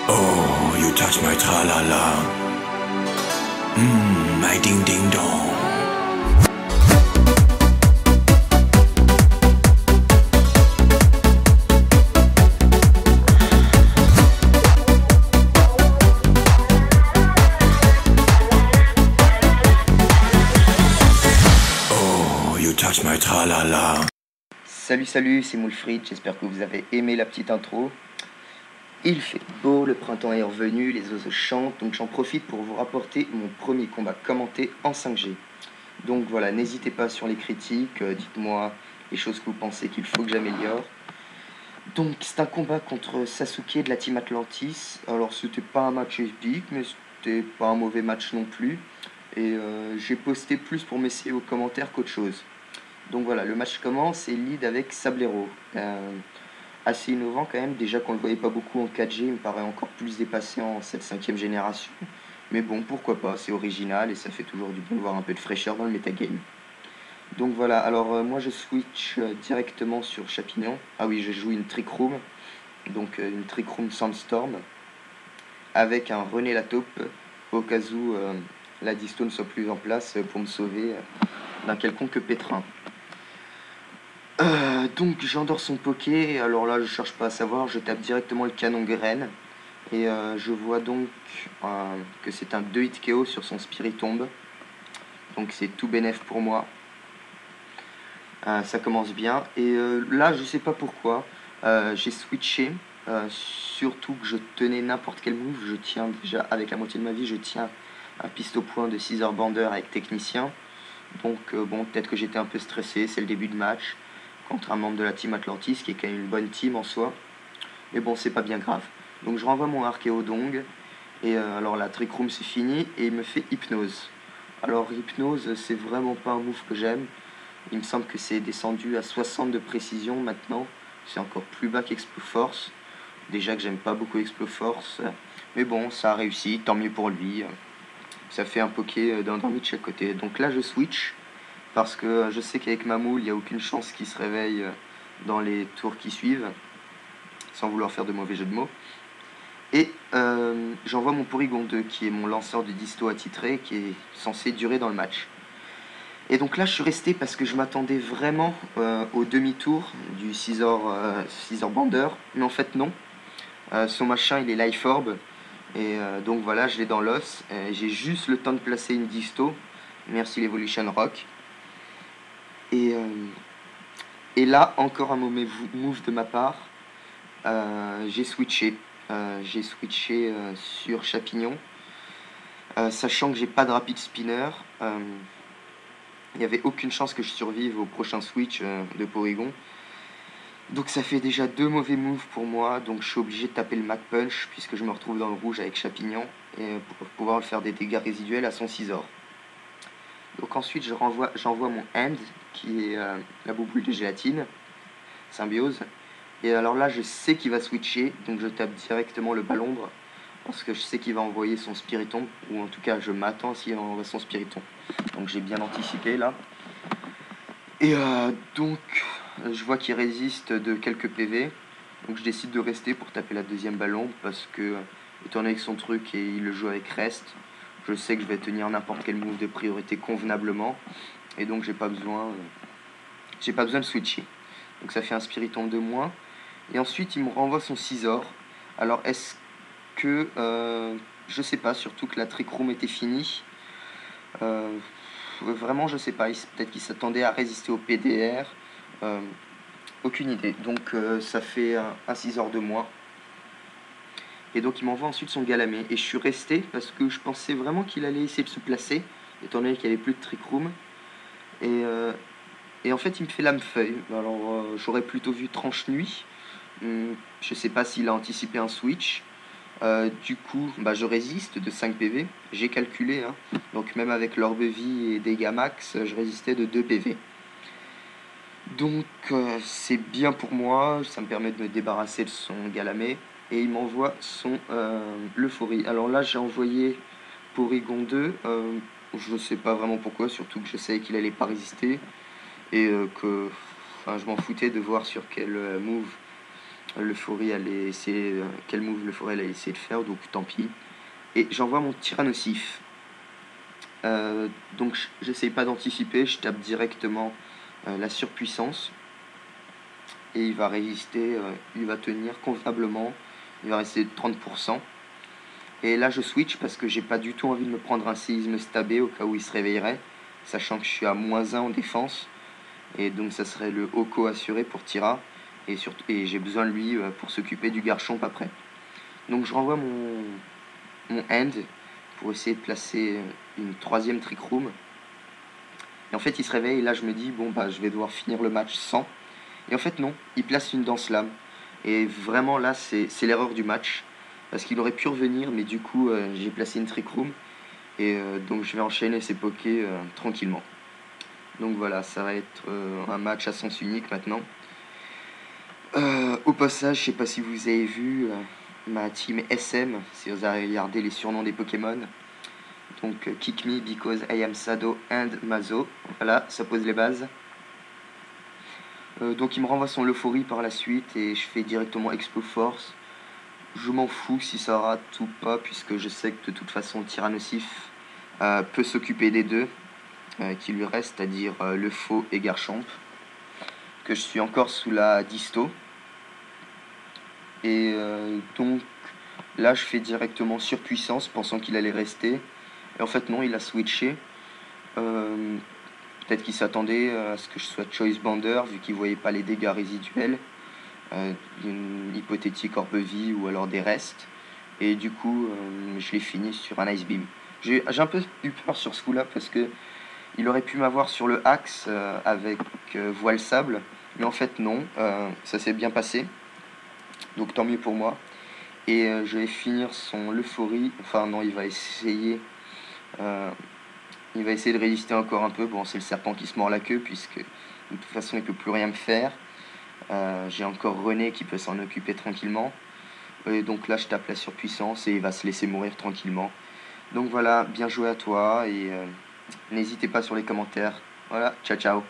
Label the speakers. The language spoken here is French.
Speaker 1: Oh, you touch my tra-la-la. My ding-ding-dong. Oh, you touch my tra-la-la.
Speaker 2: Salut, c'est Moulfried, j'espère que vous avez aimé la petite intro. Il fait beau, le printemps est revenu, les oiseaux chantent, donc j'en profite pour vous rapporter mon premier combat commenté en 5G. Donc voilà, n'hésitez pas sur les critiques, dites-moi les choses que vous pensez qu'il faut que j'améliore. Donc c'est un combat contre Sasuke de la Team Atlantis. Alors c'était pas un match épique, mais c'était pas un mauvais match non plus. Et j'ai posté plus pour m'essayer aux commentaires qu'autre chose. Donc voilà, le match commence et lead avec Sablero. Assez innovant quand même, déjà qu'on ne le voyait pas beaucoup en 4G, il me paraît encore plus dépassé en cette 5ème génération. Mais bon, pourquoi pas, c'est original et ça fait toujours du bien de voir un peu de fraîcheur dans le metagame. Donc voilà, alors moi je switch directement sur Chapignon. Ah oui, je joue une Trick Room, donc une Trick Room Sandstorm, avec un René Lataupe, au cas où la disto ne soit plus en place pour me sauver d'un quelconque pétrin. Donc j'endors son poké, alors là je cherche pas à savoir, je tape directement le canon graine et je vois donc que c'est un 2 hit KO sur son Spirit Tomb, donc c'est tout bénef pour moi. Ça commence bien et là je sais pas pourquoi j'ai switché, surtout que je tenais n'importe quel move, je tiens déjà avec la moitié de ma vie, je tiens un piste au point de 6 heures bander avec technicien, donc bon peut-être que j'étais un peu stressé, c'est le début de match contre un membre de la Team Atlantis qui est quand même une bonne team en soi. Mais bon, c'est pas bien grave. Donc je renvoie mon Archéo Dong. Et alors la Trick Room c'est fini. Et il me fait Hypnose. Alors Hypnose, c'est vraiment pas un move que j'aime. Il me semble que c'est descendu à 60 de précision maintenant. C'est encore plus bas qu'Explo Force. Déjà que j'aime pas beaucoup Explo Force. Mais bon, ça a réussi, tant mieux pour lui. Ça fait un poké d'un demi de chaque côté. Donc là je switch. Parce que je sais qu'avec ma moule, il n'y a aucune chance qu'il se réveille dans les tours qui suivent, sans vouloir faire de mauvais jeux de mots. Et j'envoie mon Porygon 2, qui est mon lanceur de disto attitré, qui est censé durer dans le match. Et donc là, je suis resté parce que je m'attendais vraiment au demi-tour du 6 heures bander, mais en fait non. Son machin, il est Life Orb, et donc voilà, je l'ai dans l'os. J'ai juste le temps de placer une disto, merci l'Evolution Rock. Et là, encore un mauvais move de ma part. J'ai switché. Sur Chapignon. Sachant que j'ai pas de rapid spinner. Il n'y avait aucune chance que je survive au prochain switch de Porygon. Donc ça fait déjà 2 mauvais moves pour moi. Donc je suis obligé de taper le Mac Punch puisque je me retrouve dans le rouge avec Chapignon. Et pour pouvoir faire des dégâts résiduels à son Scizor. Donc ensuite j'envoie mon Hand qui est la bouboule de gélatine, symbiose. Et alors là je sais qu'il va switcher, donc je tape directement le Ballombre, parce que je sais qu'il va envoyer son Spiritomb, ou en tout cas je m'attends s'il envoie son Spiritomb. Donc j'ai bien anticipé là. Et donc je vois qu'il résiste de quelques PV, donc je décide de rester pour taper la deuxième Ballombre, parce que étant donné que son truc et il le joue avec Rest, je sais que je vais tenir n'importe quel move de priorité convenablement. Et donc j'ai pas besoin de switcher. Donc ça fait un Spiritomb de moins. Et ensuite il me renvoie son Scizor. Alors est-ce que... je sais pas, surtout que la Trick Room était finie. Vraiment je sais pas. Peut-être qu'il s'attendait à résister au PDR. Aucune idée. Donc ça fait un Scizor de moins. Et donc il m'envoie ensuite son Galamé. Et je suis resté parce que je pensais vraiment qu'il allait essayer de se placer, étant donné qu'il n'y avait plus de Trick Room. Et en fait il me fait Lame-Feuille. Alors j'aurais plutôt vu Tranche Nuit. Je sais pas s'il a anticipé un switch. Du coup je résiste de 5 PV. J'ai calculé, hein. Donc même avec l'orbe vie et dégâts max, je résistais de 2 PV. Donc c'est bien pour moi. Ça me permet de me débarrasser de son Galamé. Et il m'envoie son l'euphorie. Alors là j'ai envoyé Porygon 2, je sais pas vraiment pourquoi, surtout que je savais qu'il allait pas résister et que je m'en foutais de voir sur quel move l'euphorie allait essayer... quel move l'euphorie allait essayer de faire, donc tant pis. Et j'envoie mon tyrannosif. Donc j'essaye pas d'anticiper, je tape directement la surpuissance. Et il va résister, il va tenir convenablement, il va rester de 30%. Et là je switch parce que j'ai pas du tout envie de me prendre un séisme stabé au cas où il se réveillerait, sachant que je suis à -1 en défense. Et donc ça serait le Oko assuré pour Tira. Et j'ai besoin de lui pour s'occuper du Garchomp après. Donc je renvoie mon end pour essayer de placer une 3e Trick Room. Et en fait il se réveille et là je me dis bon bah je vais devoir finir le match sans. Et en fait non, il place une Danse Lame. Et vraiment là c'est l'erreur du match. Parce qu'il aurait pu revenir mais du coup j'ai placé une Trick Room. Et donc je vais enchaîner ces pokés tranquillement. Donc voilà, ça va être un match à sens unique maintenant. Au passage, je sais pas si vous avez vu ma team SM, si vous avez regardé les surnoms des Pokémon. Donc Kick Me because I am Sado and Mazo. Voilà, ça pose les bases. Donc il me renvoie son Euphorie par la suite et je fais directement Expo Force. Je m'en fous si ça rate ou pas puisque je sais que de toute façon Tyrannosif peut s'occuper des deux qui lui reste, c'est-à-dire le faux et Garchomp. Que je suis encore sous la disto. Et donc là je fais directement surpuissance pensant qu'il allait rester. Et en fait non, il a switché. Peut-être qu'il s'attendait à ce que je sois Choice Bander vu qu'il ne voyait pas les dégâts résiduels d'une hypothétique Orbe-Vie ou alors des restes. Et du coup je l'ai fini sur un Ice Beam. J'ai un peu eu peur sur ce coup là parce que il aurait pu m'avoir sur le axe avec Voile Sable. Mais en fait non, ça s'est bien passé. Donc tant mieux pour moi. Et je vais finir son Euphorie. Enfin non, il va essayer de résister encore un peu. Bon, c'est le serpent qui se mord la queue puisque de toute façon il peut plus rien me faire. J'ai encore René qui peut s'en occuper tranquillement. Et donc là je tape la surpuissance et il va se laisser mourir tranquillement. Donc voilà, bien joué à toi et n'hésitez pas sur les commentaires. Voilà, ciao ciao.